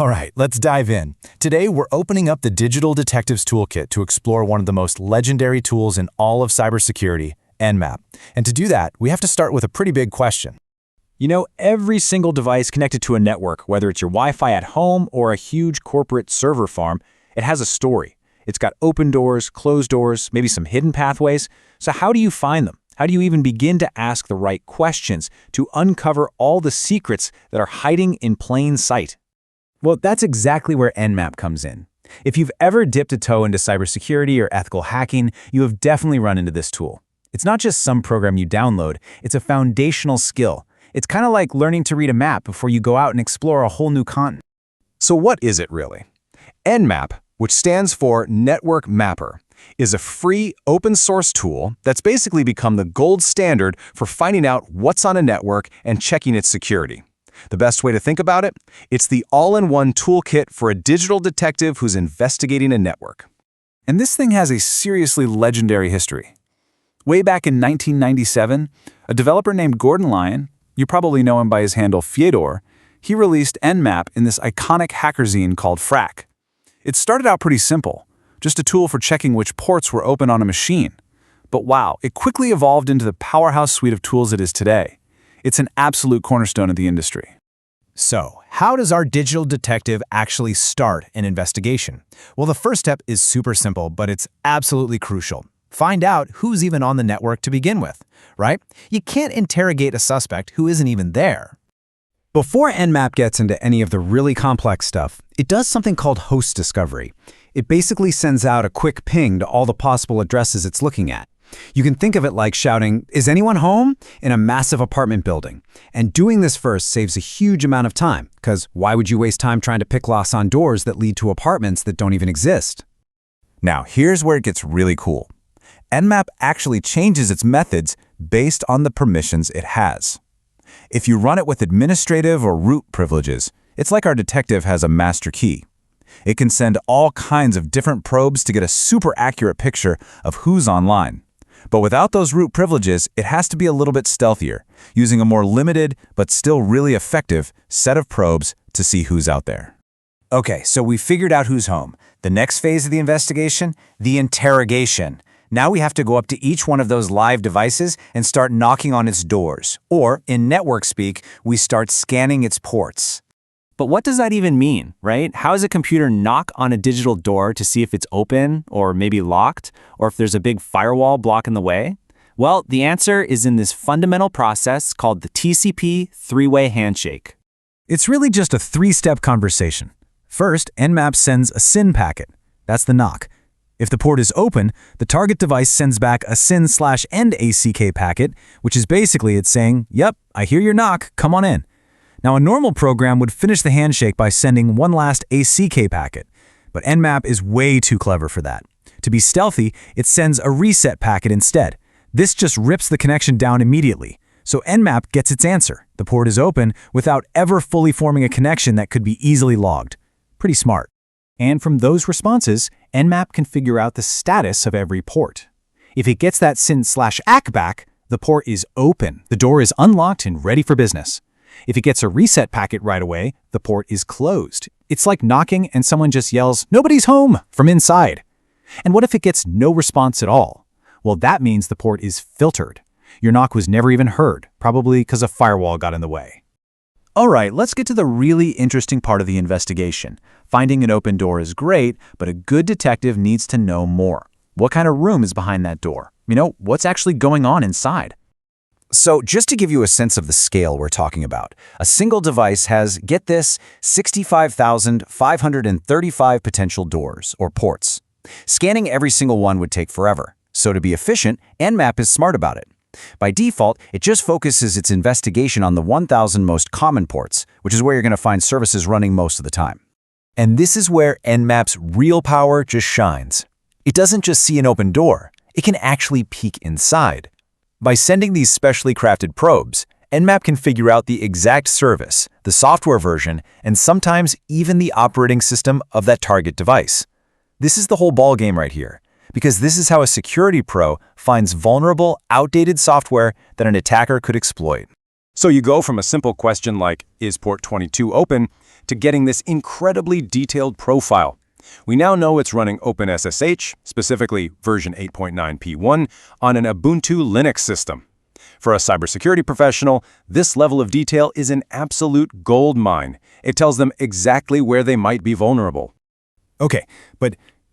All right, let's dive in. Today, we're opening up the Digital Detectives Toolkit to explore one of the most legendary tools in all of cybersecurity, Nmap. And to do that, we have to start with a pretty big question. You know, every single device connected to a network, whether it's your Wi-Fi at home or a huge corporate server farm, it has a story. It's got open doors, closed doors, maybe some hidden pathways. So how do you find them? How do you even begin to ask the right questions to uncover all the secrets that are hiding in plain sight? Well, that's exactly where Nmap comes in. If you've ever dipped a toe into cybersecurity or ethical hacking, you have definitely run into this tool. It's not just some program you download, it's a foundational skill. It's kind of like learning to read a map before you go out and explore a whole new continent. So what is it really? Nmap, which stands for Network Mapper, is a free open-source tool that's basically become the gold standard for finding out what's on a network and checking its security. The best way to think about it? It's the all-in-one toolkit for a digital detective who's investigating a network. And this thing has a seriously legendary history. Way back in 1997, a developer named Lyon, you probably know him by his handle Fyodor, he released Nmap in this iconic hacker zine called Ncrack. It started out pretty simple, just a tool for checking which ports were open on a machine. But wow, it quickly evolved into the powerhouse suite of tools it is today. It's an absolute cornerstone of the industry. So, how does our digital detective actually start an investigation? Well, the first step is super simple, but it's absolutely crucial. Find out who's even on the network to begin with, right? You can't interrogate a suspect who isn't even there. Before Nmap gets into any of the really complex stuff, it does something called host discovery. It basically sends out a quick ping to all the possible addresses it's looking at. You can think of it like shouting, "Is anyone home?" in a massive apartment building. And doing this first saves a huge amount of time, because why would you waste time trying to pick locks on doors that lead to apartments that don't even exist? Now, here's where it gets really cool. Nmap actually changes its methods based on the permissions it has. If you run it with administrative or root privileges, it's like our detective has a master key. It can send all kinds of different probes to get a super accurate picture of who's online. But without those root privileges, it has to be a little bit stealthier, using a more limited but still really effective set of probes to see who's out there. Okay, so we figured out who's home. The next phase of the investigation? The interrogation. Now we have to go up to each one of those live devices and start knocking on its doors. Or, in network speak, we start scanning its ports. But what does that even mean, right? How does a computer knock on a digital door to see if it's open or maybe locked, or if there's a big firewall blocking the way? Well, the answer is in this fundamental process called the TCP three-way handshake. It's really just a three-step conversation. First, Nmap sends a SYN packet. That's the knock. If the port is open, the target device sends back a SYN/END ACK packet, which is basically it saying, "Yep, I hear your knock, come on in." Now, a normal program would finish the handshake by sending one last ACK packet, but Nmap is way too clever for that. To be stealthy, it sends a reset packet instead. This just rips the connection down immediately. So Nmap gets its answer. The port is open without ever fully forming a connection that could be easily logged. Pretty smart. And from those responses, Nmap can figure out the status of every port. If it gets that SYN/ACK back, the port is open, the door is unlocked and ready for business. If it gets a reset packet right away, the port is closed. It's like knocking and someone just yells, "Nobody's home," from inside. And what if it gets no response at all? Well, that means the port is filtered. Your knock was never even heard, probably because a firewall got in the way. All right, let's get to the really interesting part of the investigation. Finding an open door is great, but a good detective needs to know more. What kind of room is behind that door? You know, what's actually going on inside? So just to give you a sense of the scale we're talking about, a single device has, get this, 65,535 potential doors, or ports. Scanning every single one would take forever. So to be efficient, Nmap is smart about it. By default, it just focuses its investigation on the 1,000 most common ports, which is where you're going to find services running most of the time. And this is where Nmap's real power just shines. It doesn't just see an open door, it can actually peek inside. By sending these specially crafted probes, Nmap can figure out the exact service, the software version, and sometimes even the operating system of that target device. This is the whole ballgame right here, because this is how a security pro finds vulnerable, outdated software that an attacker could exploit. So you go from a simple question like, is port 22 open, to getting this incredibly detailed profile. We now know it's running OpenSSH, specifically version 8.9p1, on an Ubuntu Linux system. For a cybersecurity professional, this level of detail is an absolute gold mine. It tells them exactly where they might be vulnerable. Okay,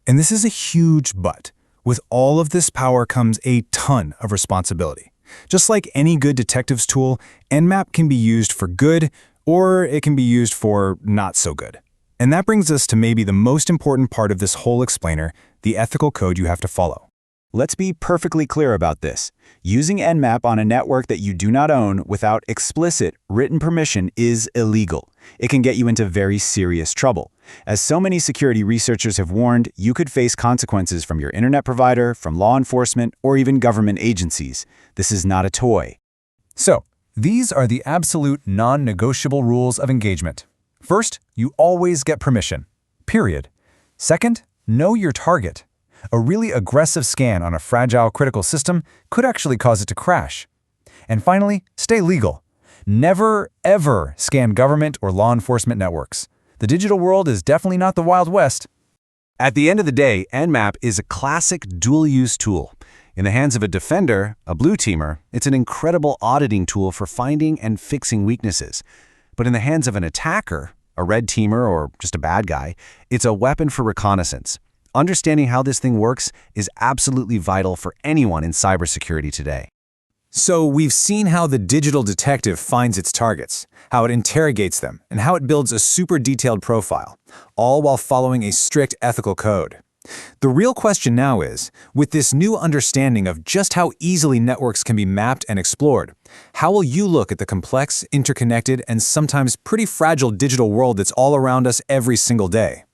and this is a huge but. With all of this power comes a ton of responsibility. Just like any good detective's tool, Nmap can be used for good, or it can be used for not so good. And that brings us to maybe the most important part of this whole explainer, the ethical code you have to follow. Let's be perfectly clear about this. Using Nmap on a network that you do not own without explicit written permission is illegal. It can get you into very serious trouble. As so many security researchers have warned, you could face consequences from your internet provider, from law enforcement, or even government agencies. This is not a toy. So, these are the absolute non-negotiable rules of engagement. First, you always get permission. Period. Second, know your target. A really aggressive scan on a fragile critical system could actually cause it to crash. And finally, stay legal. Never, ever scan government or law enforcement networks. The digital world is definitely not the Wild West. At the end of the day, Nmap is a classic dual-use tool. In the hands of a defender, a blue teamer, it's an incredible auditing tool for finding and fixing weaknesses. But in the hands of an attacker, a red teamer or just a bad guy, it's a weapon for reconnaissance. Understanding how this thing works is absolutely vital for anyone in cybersecurity today. So we've seen how the digital detective finds its targets, how it interrogates them, and how it builds a super detailed profile, all while following a strict ethical code. The real question now is, with this new understanding of just how easily networks can be mapped and explored, how will you look at the complex, interconnected, and sometimes pretty fragile digital world that's all around us every single day?